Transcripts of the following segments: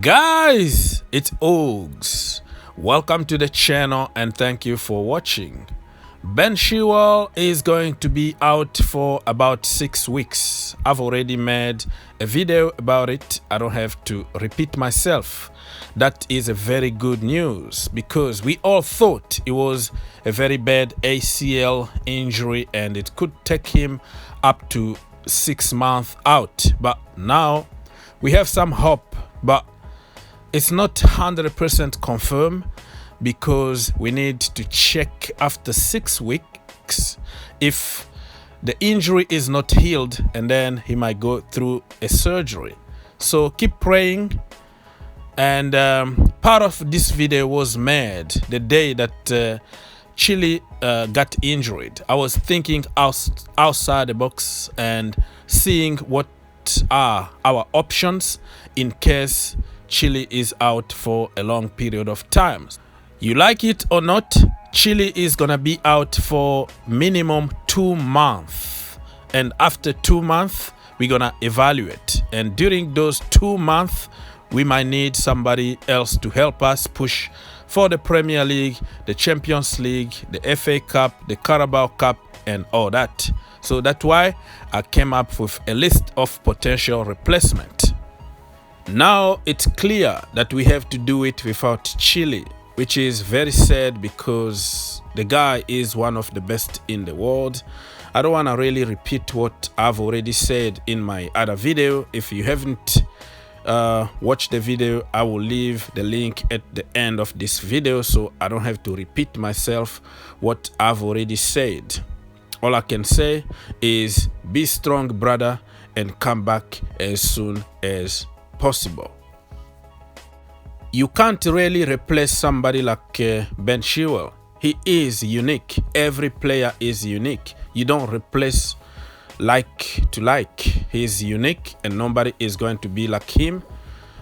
Guys, it's Ogs. Welcome to the channel and thank you for watching. Ben Chilwell is going to be out for about 6 weeks. I've already made a video about it. I don't have to repeat myself. That is a very good news because we all thought it was a very bad ACL injury and it could take him up to 6 months out. But now we have some hope, but it's not 100% confirmed because we need to check after 6 weeks if the injury is not healed, and then he might go through a surgery. So keep praying. And part of this video was made the day that Chile got injured. I was thinking outside the box and seeing what are our options in case Chile is out for a long period of time. You like it or not, Chile is gonna be out for minimum 2 months, and after 2 months we're gonna evaluate, and during those 2 months we might need somebody else to help us push for the Premier League, the Champions League, the FA Cup, the Carabao Cup and all that. So that's why I came up with a list of potential replacement. Now it's clear that we have to do it without Chile, which is very sad because the guy is one of the best in the world. I don't want to really repeat what I've already said in my other video. If you haven't watched the video, I will leave the link at the end of this video so I don't have to repeat myself what I've already said. All I can say is be strong, brother, and come back as soon as possible. You can't really replace somebody like Ben Chilwell. He is unique. Every player is unique. You don't replace like to like. He's unique and nobody is going to be like him.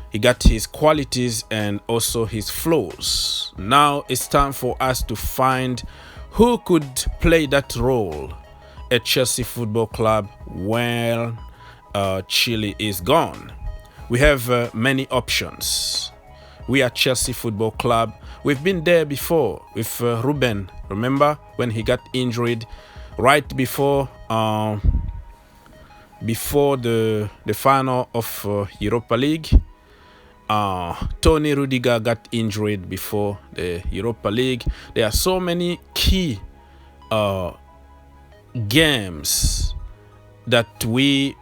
He got his qualities and also his flaws. Now it's time for us to find who could play that role at Chelsea Football Club when Chile is gone. We have many options. We are Chelsea Football Club. We've been there before with Ruben. Remember when he got injured right before the final of Europa League? Tony Rudiger got injured before the Europa League. There are so many key games that we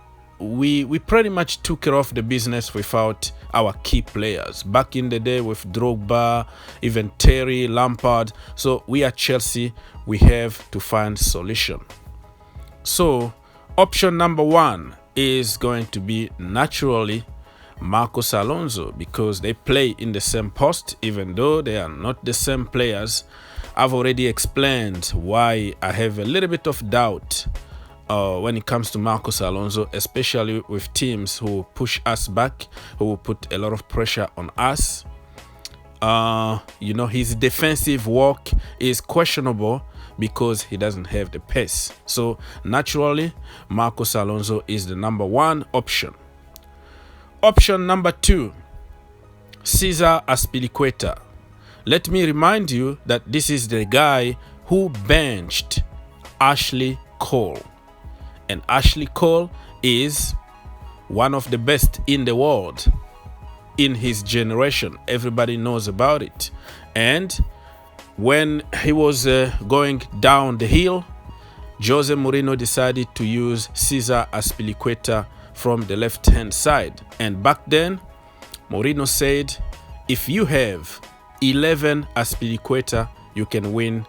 pretty much took care of the business without our key players. Back in the day with Drogba, even Terry, Lampard. So we at Chelsea, we have to find solution. So option number 1 is going to be naturally Marcos Alonso, because they play in the same post even though they are not the same players. I've already explained why I have a little bit of doubt when it comes to Marcos Alonso, especially with teams who push us back, who will put a lot of pressure on us. You know, his defensive work is questionable because he doesn't have the pace. So naturally, Marcos Alonso is the number 1 option. Option number 2, Cesar Azpilicueta. Let me remind you that this is the guy who benched Ashley Cole. And Ashley Cole is one of the best in the world in his generation. Everybody knows about it. And when he was going down the hill, Jose Mourinho decided to use Cesar Azpilicueta from the left-hand side. And back then, Mourinho said, if you have 11 Azpilicueta, you can win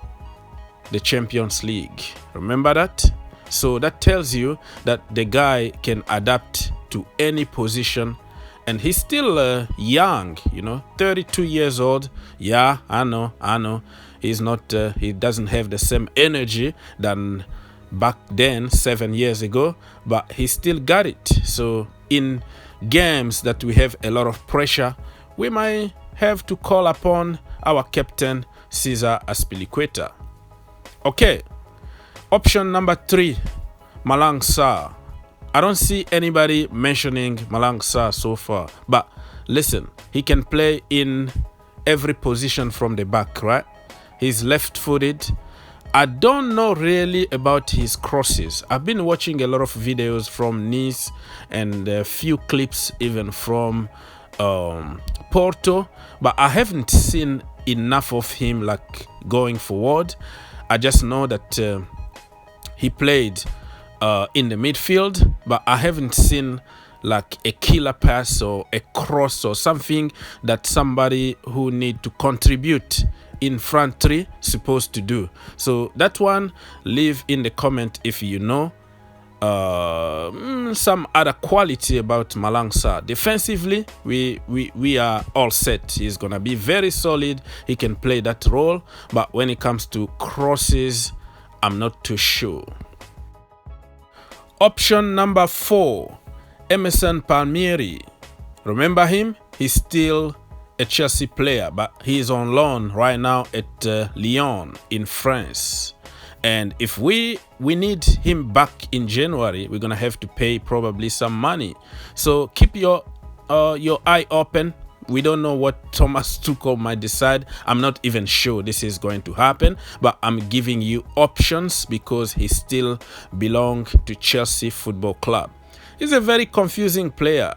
the Champions League. Remember that? So that tells you that the guy can adapt to any position, and he's still young, you know, 32 years old. Yeah, I know. He's not. He doesn't have the same energy than back then, 7 years ago, but he still got it. So in games that we have a lot of pressure, we might have to call upon our captain Cesar Azpilicueta. Okay. Option number 3, Malang Sarr. I don't see anybody mentioning Malang Sarr so far, but listen, he can play in every position from the back, right? He's left-footed. I don't know really about his crosses. I've been watching a lot of videos from Nice and a few clips even from Porto, but I haven't seen enough of him like going forward. I just know that he played in the midfield, but I haven't seen like a killer pass or a cross or something that somebody who need to contribute in front three supposed to do. So that one, leave in the comment if you know some other quality about Malang Sarr. Defensively, we are all set. He's gonna be very solid. He can play that role, but when it comes to crosses, I'm not too sure. Option number 4, Emerson Palmieri. Remember him? He's still a Chelsea player, but he's on loan right now at Lyon in France. And if we need him back in January, we're gonna have to pay probably some money. So keep your eye open. We don't know what Thomas Tuchel might decide. I'm not even sure this is going to happen, but I'm giving you options because he still belongs to Chelsea Football Club. He's a very confusing player.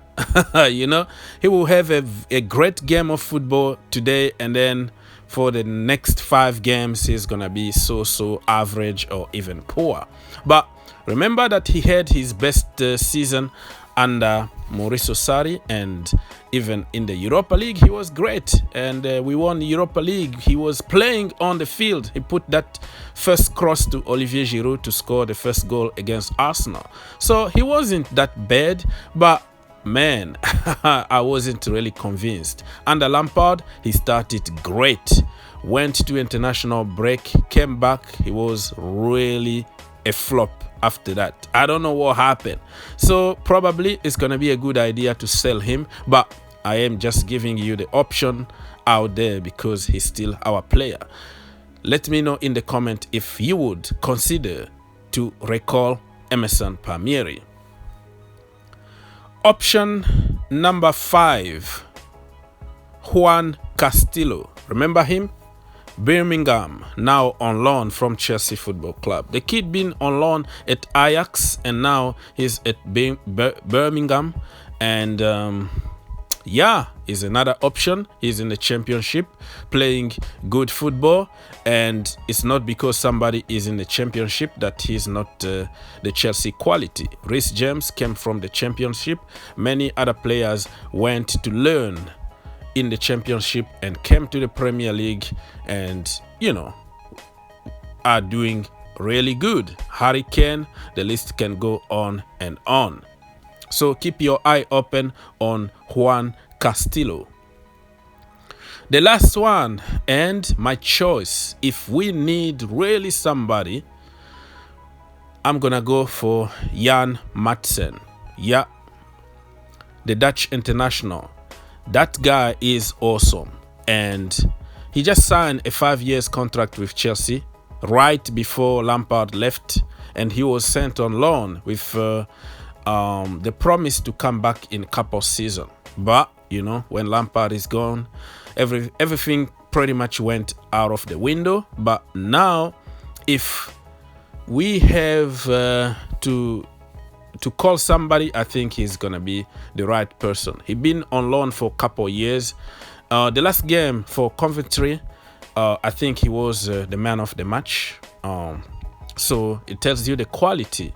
You know, he will have a great game of football today, and then for the next 5 games, he's going to be so average or even poor. But remember that he had his best season under Mauricio Sarri, and even in the Europa League, he was great. And we won the Europa League. He was playing on the field. He put that first cross to Olivier Giroud to score the first goal against Arsenal. So he wasn't that bad, but man, I wasn't really convinced. Under Lampard, he started great. Went to international break, came back. He was really a flop after that. I don't know what happened. So probably it's going to be a good idea to sell him, but I am just giving you the option out there because he's still our player. Let me know in the comment if you would consider to recall Emerson Palmieri. Option number 5, Juan Castillo. Remember him? Birmingham, now on loan from Chelsea Football Club. The kid been on loan at Ajax and now he's at Birmingham, and yeah, is another option. He's in the championship playing good football, and it's not because somebody is in the championship that he's not the Chelsea quality. Reece James came from the championship. Many other players went to learn in the championship and came to the Premier League and, you know, are doing really good. Harry Kane, the list can go on and on. So keep your eye open on Juan Castillo. The last one, and my choice, if we need really somebody, I'm gonna go for Jan Madsen. Yeah, the Dutch international. That guy is awesome, and he just signed a 5-year contract with Chelsea right before Lampard left, and he was sent on loan with the promise to come back in Cup of season. But you know, when Lampard is gone, everything pretty much went out of the window. But now, if we have to call somebody, I think he's gonna be the right person. He's been on loan for a couple of years. The last game for Coventry, I think he was the man of the match. So it tells you the quality.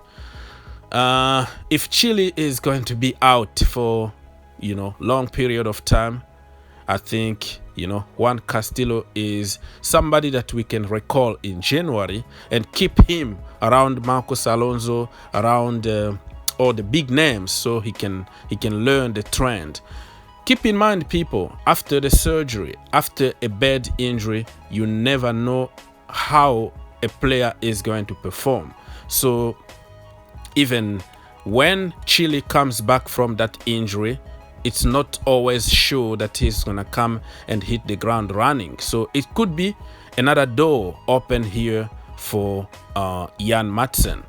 If Chile is going to be out for, you know, long period of time, I think, you know, Juan Castillo is somebody that we can recall in January and keep him around Marcos Alonso, around all the big names, so he can learn the trend. Keep in mind, people, after the surgery, after a bad injury, you never know how a player is going to perform. So even when Chile comes back from that injury, it's not always sure that he's gonna come and hit the ground running. So it could be another door open here for Jan Madsen.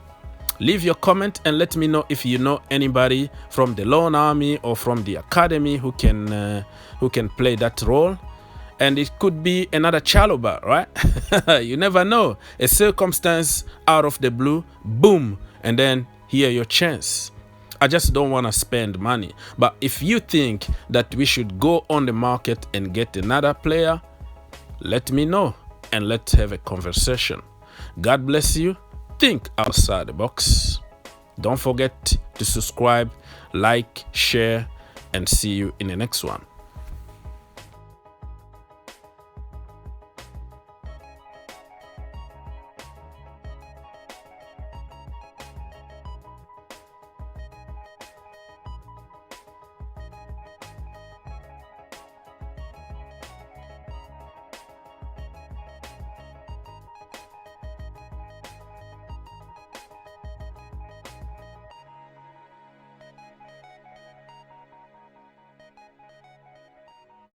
Leave your comment and let me know if you know anybody from the loan army or from the academy who can play that role. And it could be another Chalobah, right? You never know. A circumstance out of the blue, boom, and then here your chance. I just don't want to spend money. But if you think that we should go on the market and get another player, let me know and let's have a conversation. God bless you. Think outside the box. Don't forget to subscribe, like, share, and see you in the next one.